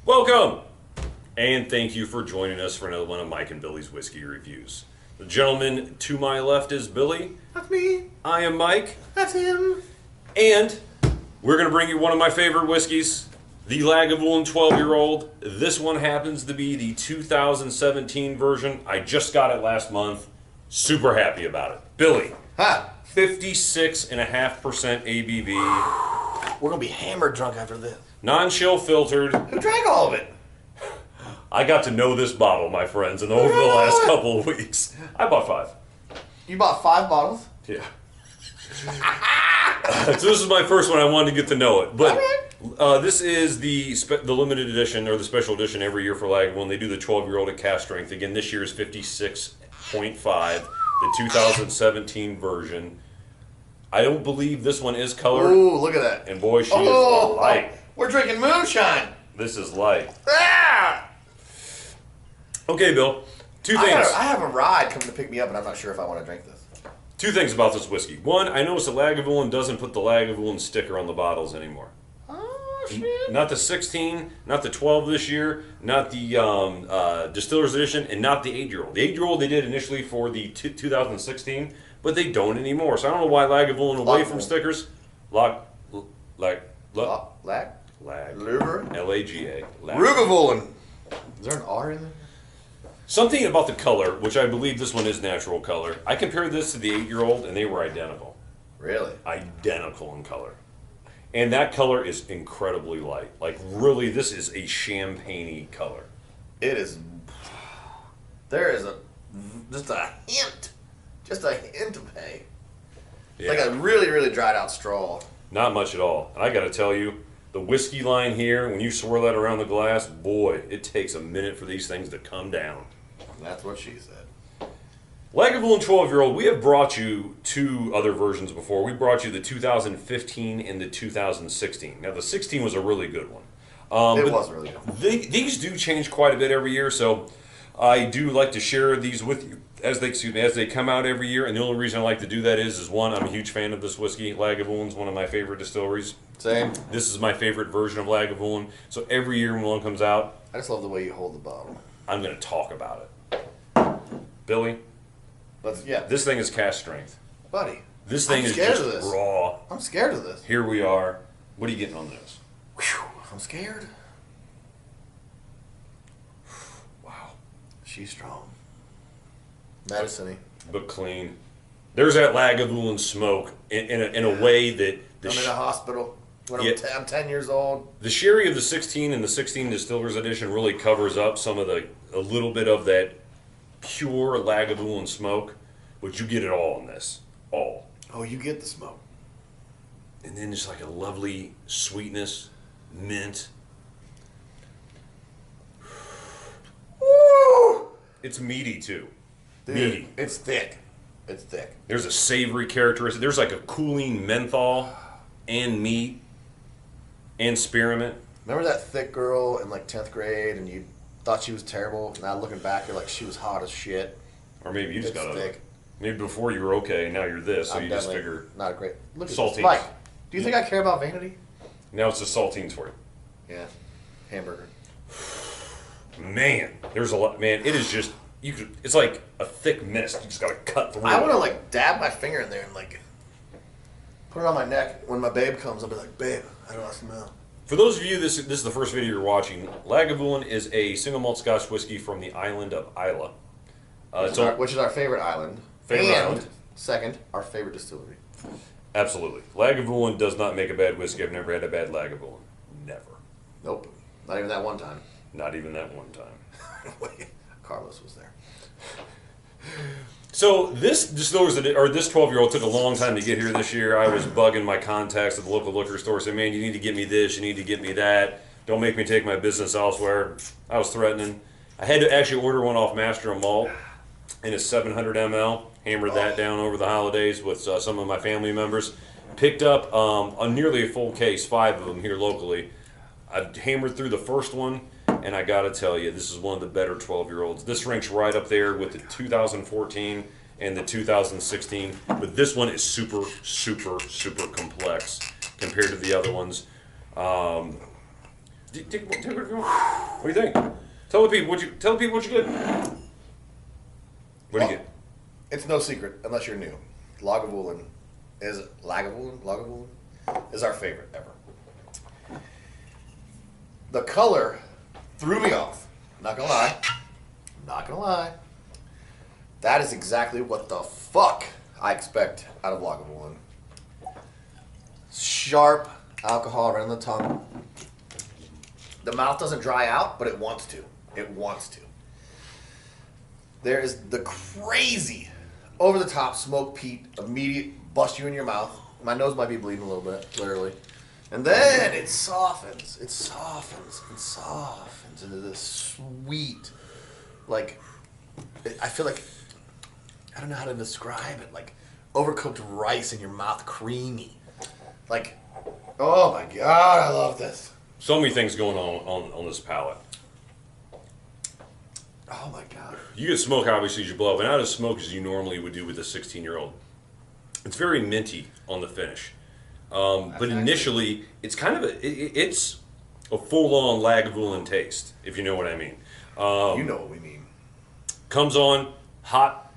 Welcome! And thank you for joining us for another one of Mike and Billy's Whiskey Reviews. The gentleman to my left is Billy. That's me. I am Mike. That's him. And we're going to bring you one of my favorite whiskeys, the Lagavulin 12-year-old. This one happens to be the 2017 version. I just got it last month. Super happy about it. Billy. Huh. 56.5% ABV. We're going to be hammered drunk after this. Non-chill filtered. Who drank all of it? I got to know this bottle, my friends, and over the last couple of weeks. I bought 5. You bought 5 bottles? Yeah. So this is my first one. I wanted to get to know it. But this is the limited edition, or the special edition every year for Lagavulin. They do the 12-year-old at cask strength. Again, this year is 56.5, the 2017 version. I don't believe this one is colored. Ooh, look at that. And boy, she is light. We're drinking moonshine. This is light. Ah! Okay, Bill. Two things. I have a ride coming to pick me up, and I'm not sure if I want to drink this. 2 things about this whiskey. One, I noticed that Lagavulin doesn't put the Lagavulin sticker on the bottles anymore. Oh, shit. Not the 16, not the 12 this year, not the Distiller's Edition, and not the 8-year-old. The 8-year-old they did initially for the 2016, but they don't anymore. So I don't know why Lagavulin away from stickers. Lag. Luger? L-A-G-A. Lagavulin. Is there an R in there? Something about the color, which I believe this one is natural color. I compared this to the 8-year-old, and they were identical. Really? Identical in color. And that color is incredibly light. Like, really, this is a champagne-y color. It is. There is just a hint of hay. Yeah. Like a really, really dried out straw. Not much at all. And I got to tell you, the whiskey line here, when you swirl that around the glass, boy, it takes a minute for these things to come down. That's what she said. Lagavulin 12-year-old, we have brought you 2 other versions before. We brought you the 2015 and the 2016. Now, the 16 was a really good one. It was really good. These do change quite a bit every year, so I do like to share these with you as they come out every year. And the only reason I like to do that is one, I'm a huge fan of this whiskey. Lagavulin's one of my favorite distilleries. Same. This is my favorite version of Lagavulin. So every year when one comes out, I just love the way you hold the bottle. I'm going to talk about it. Billy, this thing is cask strength. Buddy. This thing is just raw. I'm scared of this. Here we are. What are you getting on this? Whew, I'm scared. Wow. She's strong. Medicine-y. But clean. There's that Lagavulin smoke in a way that... I'm in a hospital when I'm 10 years old. The sherry of the 16 and the 16 Distillers Edition really covers up some of a little bit of that pure Lagavulin smoke, but you get it all in this. All. Oh, you get the smoke. And then just like a lovely sweetness, mint. Woo! It's meaty too. Dude, meaty. It's thick. It's thick. There's a savory characteristic. There's like a cooling menthol and meat and spearmint. Remember that thick girl in like 10th grade and you thought she was terrible? Now looking back, you're like, she was hot as shit. Or maybe you just got thick. Maybe before you were okay, now you're this, so you just figure. Not a great. Look at saltines. this. Mike, do you think I care about vanity? Now it's just saltines for you. Yeah. Hamburger. Man, there's a lot. Man, it is just. It's like a thick mist. You just gotta cut through. I want to like dab my finger in there and like put it on my neck. When my babe comes, I'll be like, babe, how do I smell? For those of you, this is the first video you're watching. Lagavulin is a single malt Scotch whiskey from the island of Islay. Which is our favorite island. Island. Second, our favorite distillery. Absolutely. Lagavulin does not make a bad whiskey. I've never had a bad Lagavulin. Never. Nope. Not even that one time. Not even that one time. Carlos was there. So this this 12-year-old took a long time to get here this year. I was bugging my contacts at the local liquor store, saying, "Man, you need to get me this. You need to get me that. Don't make me take my business elsewhere." I was threatening. I had to actually order one off Master of Malt in a 700 ml. Hammered that down over the holidays with some of my family members. Picked up nearly a full case, 5 of them here locally. I hammered through the first one. And I gotta tell you, this is one of the better 12-year-olds. This ranks right up there with the 2014 and the 2016. But this one is super, super, super complex compared to the other ones. Take it if you want. What do you think? Tell the people what you get. What do you get? It's no secret, unless you're new. Lagavulin is our favorite ever. The color threw me off. Not gonna lie. That is exactly what the fuck I expect out of Lagavulin. Sharp alcohol right on the tongue. The mouth doesn't dry out, but it wants to. There is the crazy, over-the-top smoke peat, immediate bust you in your mouth. My nose might be bleeding a little bit, literally. And then it softens into this sweet, like, I feel like, I don't know how to describe it, like overcooked rice in your mouth, creamy. Like, oh my God, I love this. So many things going on this palate. Oh my God. You get smoke obviously as you blow, but not as smoke as you normally would do with a 16-year-old. It's very minty on the finish. But initially, it's kind of it's a full-on Lagavulin taste, if you know what I mean. You know what we mean. Comes on hot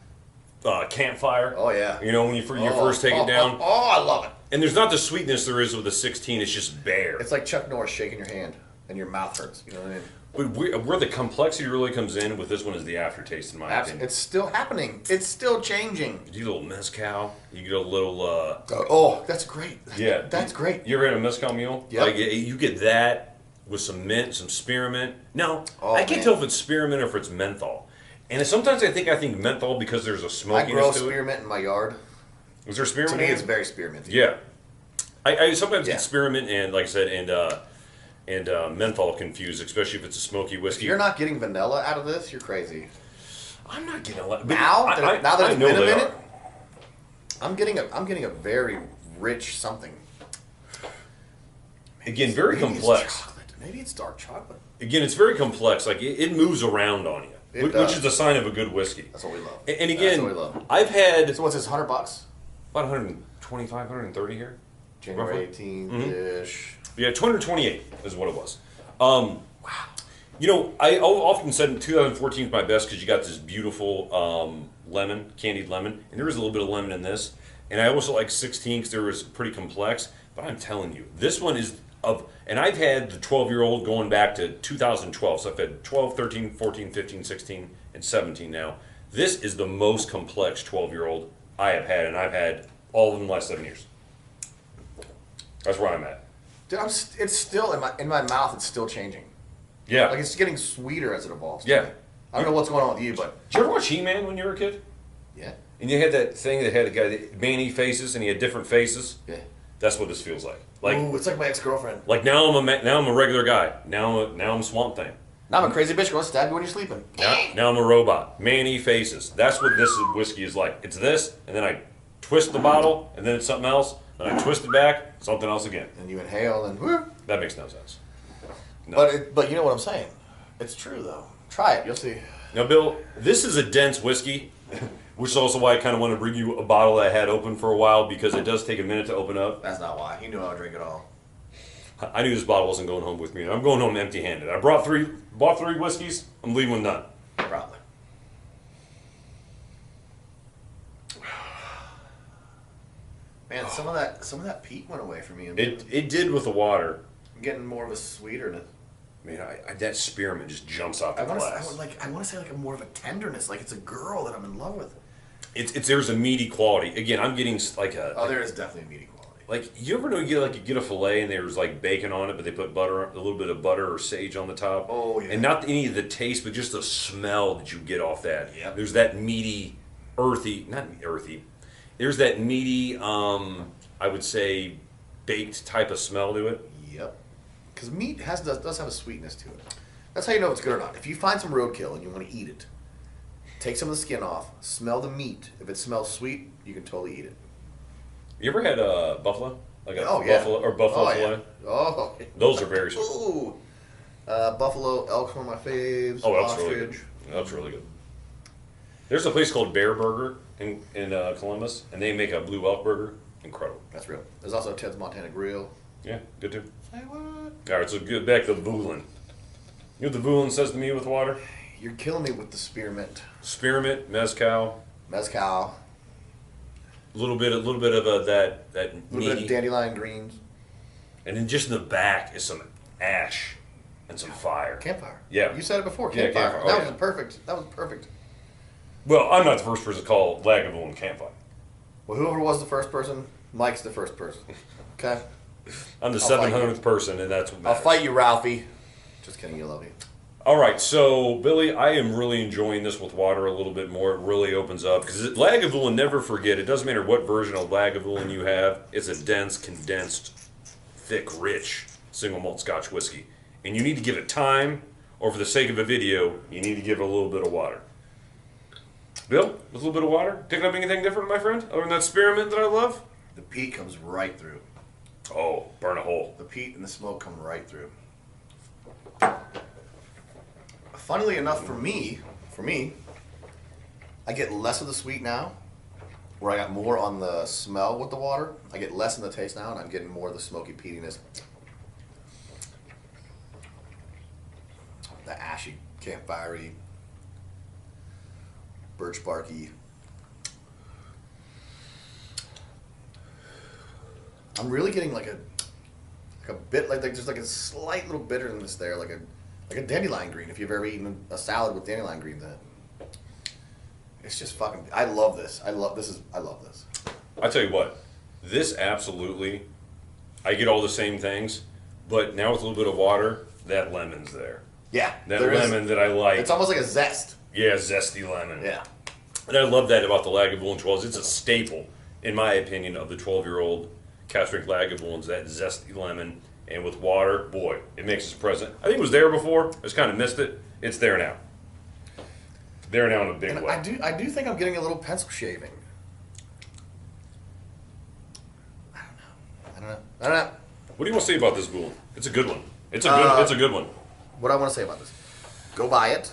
campfire. Oh yeah. You know when you first take it down. Oh, I love it. And there's not the sweetness there is with a 16. It's just bare. It's like Chuck Norris shaking your hand and your mouth hurts. You know what I mean? But where the complexity really comes in with this one is the aftertaste, in my opinion. It's still happening. It's still changing. You get a little mezcal. You get a little. Oh, that's great. Yeah, that's great. You ever had a mezcal mule? Yeah. Like you get that with some mint, some spearmint. No, Oh, I can't man. tell if it's spearmint or if it's menthol. And sometimes I think menthol because there's a I smokiness grow to it. spearmint in my yard. Is there spearmint? To me, in it? it's very spearminty. Yeah. I sometimes Yeah. get spearmint and, like I said, and menthol confused, especially if it's a smoky If whiskey. you're not getting vanilla out of this, you're crazy. I'm not getting a lot. Now that it's been a they minute, are. I'm getting a very rich something. Again, very Maybe complex. It's chocolate. Maybe it's dark chocolate. Again, it's very complex. Like it moves around on you, It which does. is a sign of a good whiskey. That's what we love. And That's again, what we love. I've had So what's this? $100? about 125, 130 here. January Roughly. 18th-ish. Yeah, 228 is what it was. Wow. You know, I often said 2014 is my best because you got this beautiful lemon, candied lemon, and there is a little bit of lemon in this. And I also like 16 because there was pretty complex. But I'm telling you, this one is and I've had the 12-year-old going back to 2012. So I've had 12, 13, 14, 15, 16, and 17 now. This is the most complex 12-year-old I have had, and I've had all of them in the last 7 years. That's where I'm at. Dude, it's still in my mouth. It's still changing. Yeah. Like it's getting sweeter as it evolves. to Yeah. me. I don't know what's going on with you, but Did you ever watch He-Man when you were a kid? yeah, And you had that thing that had a guy that Manny faces, and he had different faces. yeah. That's what this feels like. Like, Ooh, it's like my ex-girlfriend. like now I'm a regular guy. Now I'm Swamp Thing. Now I'm a crazy bitch going to stab you when you're sleeping. Now I'm a robot. Manny faces. That's what this whiskey is like. It's this, and then I twist the bottle, and then it's something else. Then I twist it back, something else again. And you inhale and whoo. That makes no sense. No. But you know what I'm saying. It's true though. Try it. You'll see. Now, Bill, this is a dense whiskey, which is also why I kind of want to bring you a bottle that I had open for a while because it does take a minute to open up. That's not why. You knew I would drink it all. I knew this bottle wasn't going home with me. I'm going home empty-handed. I bought three whiskeys. I'm leaving with none. Probably. Man, some of that peat went away from me. It did with the water. I'm getting more of a sweeterness. Man, that spearmint just jumps out the I want glass. to say like a more of a tenderness, like it's a girl that I'm in love with. There's a meaty quality. Again, I'm getting like a. Oh, there is definitely a meaty quality. Like you ever know you get a fillet and there's like bacon on it, but they put a little bit of butter or sage on the top. Oh yeah. And not any of the taste, but just the smell that you get off that. Yep. There's that meaty, not earthy. There's that meaty, I would say, baked type of smell to it. Yep. Because meat does have a sweetness to it. That's how you know if it's good or not. If you find some roadkill and you want to eat it, take some of the skin off, smell the meat. If it smells sweet, you can totally eat it. You ever had a buffalo? Like a yeah. buffalo or buffalo fillet? Yeah. Oh, Those are very sweet. Ooh. Buffalo, elk's one of my faves. Oh, elk's really good. Ostrich. Elk's really good. There's a place called Bear Burger in Columbus, and they make a blue elk burger. Incredible. That's real. There's also Ted's Montana Grill. Yeah, good too. Say what? All right, so get back to Vulin. You know what the Vulin says to me with water? You're killing me with the spearmint. Spearmint, mezcal, Mezcal. a little bit of that A little bit meaty, of dandelion greens. and then just in the back is some ash and some fire. Campfire. Yeah. You said it before. Yeah, Campfire. campfire. Oh, That yeah. was perfect. That was perfect. Well, I'm not the first person to call Lagavulin campfire. Well, whoever was the first person, Mike's the first person. Okay? I'm the I'll fight 700th person, and that's what I'll matters. fight you, Ralphie. Just kidding. You love you. All right, so Billy, I am really enjoying this with water a little bit more. It really opens up because Lagavulin, never forget, it doesn't matter what version of Lagavulin you have. It's a dense, condensed, thick, rich single malt Scotch whiskey, and you need to give it time, or for the sake of a video, you need to give it a little bit of water. Bill, with a little bit of water, picking up anything different, my friend, other than that spearmint that I love? The peat comes right through. Oh, burn a hole. The peat and the smoke come right through. Funnily enough, for me, I get less of the sweet now, where I got more on the smell with the water. I get less in the taste now, and I'm getting more of the smoky peatiness. The ashy, campfire-y, birch barky. I'm really getting like a bit like there's like a slight little bitterness there, like a dandelion green. If you've ever eaten a salad with dandelion greens in it, it's just fucking. I love this. I love this. I tell you what, this absolutely, I get all the same things, but now with a little bit of water, that lemon's there. Yeah, That there is. lemon that I like. It's almost like a zest. Yeah, zesty lemon. Yeah. And I love that about the Lagavulin 12s. It's a staple, in my opinion, of the 12-year-old cast strength Lagavulins, that zesty lemon. And with water, boy, it makes its present. I think it was there before. I just kind of missed it. It's there now. There now in a big And way. I do think I'm getting a little pencil shaving. I don't know. What do you want to say about this Vulin? It's a good one. It's a good one. What I want to say about this: go buy it,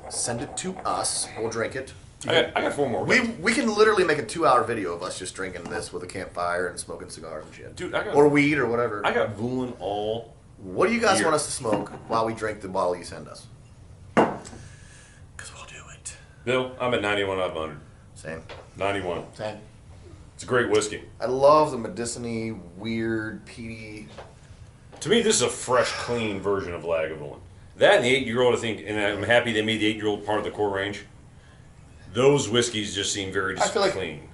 send it to us. We'll drink it. I got four more. We can literally make a 2-hour video of us just drinking this with a campfire and smoking cigars and shit. Dude, I got- or weed or whatever. I got Vulin all. What do you guys Here. want us to smoke while we drink the bottle you send us? Because we'll do it. Bill, I'm at 91 out of 100. Same. 91. Same. It's a great whiskey. I love the medicine-y, weird, peaty. To me, this is a fresh, clean version of Lagavulin. That and the 8-year-old, I think, and I'm happy they made the 8-year-old part of the core range. Those whiskeys just seem very I feel like- clean.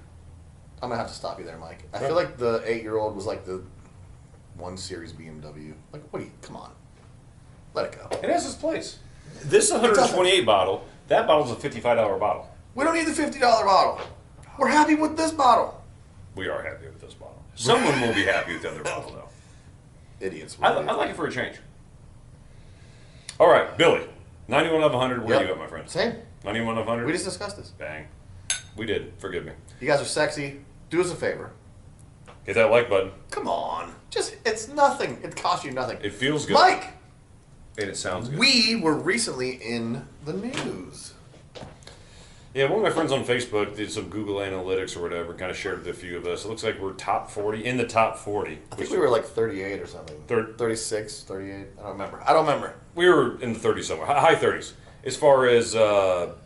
I'm going to have to stop you there, Mike. I feel like the 8-year-old was like the 1 Series BMW. Like, what do you, come on. Let it go. It has its place. This is a 128 bottle. That bottle's a $55 bottle. We don't need the $50 bottle. We're happy with this bottle. We are happy with this bottle. Someone will be happy with the other bottle, though. Idiots. I like it for a change. All right, Billy. 91 out of 100. Where Yep. you at, my friend? Same. 91 out of 100? We just discussed this. Bang. We did. Forgive me. You guys are sexy. Do us a favor. Hit that like button. Come on. Just, it's nothing. It costs you nothing. It feels good. Mike, And it sounds good. we were recently in the news. Yeah, one of my friends on Facebook did some Google Analytics or whatever, kind of shared with a few of us. It looks like we're top 40, in the top 40. I think we were like 38 or something. 36, 38. I don't remember. We were in the 30s somewhere, high 30s, as far as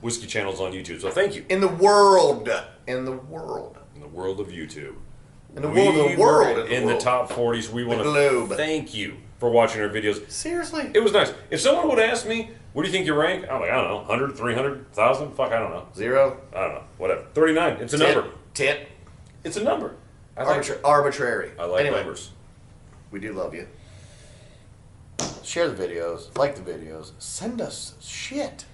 whiskey channels on YouTube. So thank you. In the world. In the world. In the world of YouTube. In the world of the world. Were in the top 40s. We want to globe. thank you for watching our videos. Seriously? It was nice. If someone would ask me, what do you think you rank? I'm like, I don't know, 100, 300, 1,000? Fuck, I don't know. 0? I don't know. Whatever. 39. It's a number. Tit. It's a number. I like Arbitrary. I like anyway, numbers. we do love you. Share the videos. Like the videos. Send us shit.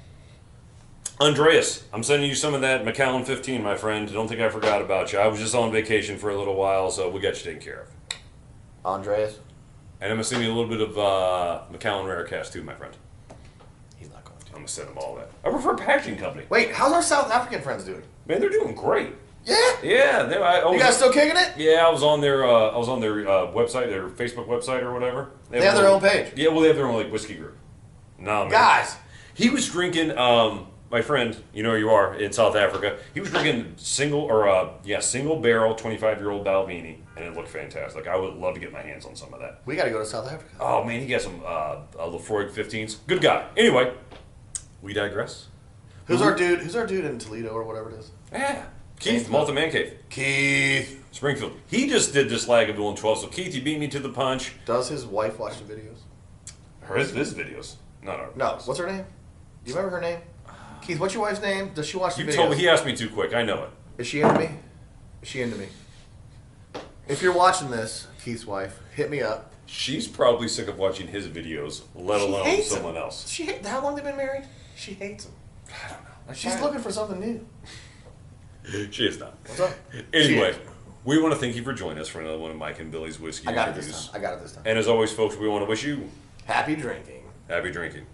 Andreas, I'm sending you some of that Macallan 15, my friend. Don't think I forgot about you. I was just on vacation for a little while, so we got you taken care of. Andreas? And I'm going to send you a little bit of Macallan Raricast too, my friend. He's not going to. I'm going to send them all that. I work for a packaging company. Wait, how's our South African friends doing? Man, they're doing great. Yeah? Yeah. You guys still kicking it? Yeah, I was on their website, their Facebook website or whatever. They have their own page. Yeah, well, they have their own like whiskey group. No, man. Guys. He was drinking. my friend, you know where you are, in South Africa, he was drinking single barrel 25-year-old Balvenie, and it looked fantastic. I would love to get my hands on some of that. We got to go to South Africa. Oh man, he got some Lafroig 15s. Good guy. Anyway, we digress. Who's our dude in Toledo or whatever it is? Yeah, Keith, Malta Man Cave. Keith. Springfield. He just did this Lagavulin 12, so Keith, you beat me to the punch. Does his wife watch the videos? His videos. Not our No. videos. What's her name? Do you remember her name? Keith, what's your wife's name? Does she watch the You videos? told me, he asked me too quick. I know it. Is she into me? Is she into me? If you're watching this, Keith's wife, hit me up. She's probably sick of watching his videos, let She alone hates someone him. else. How long they been married? She hates him. I don't know. She's looking for something new. She is not. What's up? Anyway, we want to thank you for joining us for another one of Mike and Billy's Whiskey I got it interviews. this time. And as always, folks, we want to wish you Happy drinking. happy drinking.